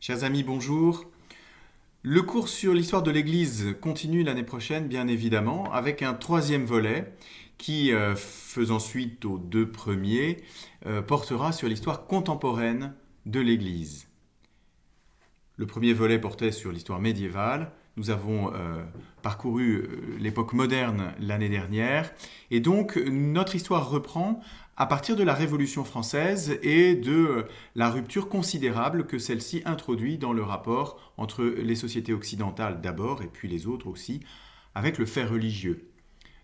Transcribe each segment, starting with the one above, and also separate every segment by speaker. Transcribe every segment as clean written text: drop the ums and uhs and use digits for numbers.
Speaker 1: Chers amis, bonjour. Le cours sur l'histoire de l'Église continue l'année prochaine, bien évidemment, avec un troisième volet qui, faisant suite aux deux premiers, portera sur l'histoire contemporaine de l'Église. Le premier volet portait sur l'histoire médiévale. Nous avons parcouru l'époque moderne l'année dernière. Et donc, notre histoire reprend à partir de la Révolution française et de la rupture considérable que celle-ci introduit dans le rapport entre les sociétés occidentales d'abord et puis les autres aussi, avec le fait religieux.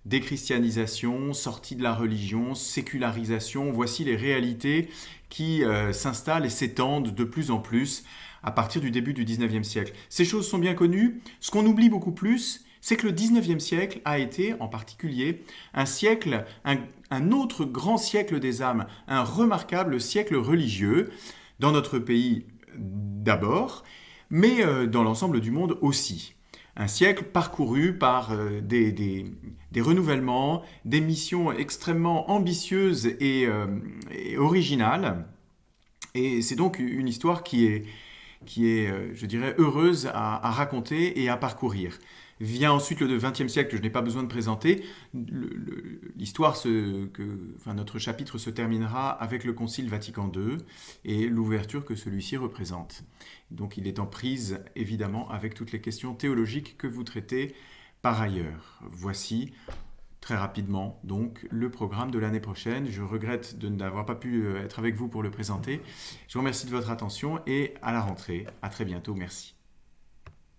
Speaker 1: Déchristianisation, sortie de la religion, sécularisation, voici les réalités qui s'installent et s'étendent de plus en plus à partir du début du 19e siècle. Ces choses sont bien connues. Ce qu'on oublie beaucoup plus, c'est que le 19e siècle a été, en particulier, un siècle, un autre grand siècle des âmes, un remarquable siècle religieux, dans notre pays d'abord, mais dans l'ensemble du monde aussi. Un siècle parcouru par des renouvellements, des missions extrêmement ambitieuses et originales. Et c'est donc une histoire qui est, je dirais, heureuse à raconter et à parcourir. Vient ensuite le XXe siècle que je n'ai pas besoin de présenter. L'histoire, notre chapitre se terminera avec le Concile Vatican II et l'ouverture que celui-ci représente. Donc il est en prise évidemment avec toutes les questions théologiques que vous traitez par ailleurs. Voici très rapidement donc le programme de l'année prochaine. Je regrette de n'avoir pas pu être avec vous pour le présenter. Je vous remercie de votre attention et à la rentrée. À très bientôt. Merci.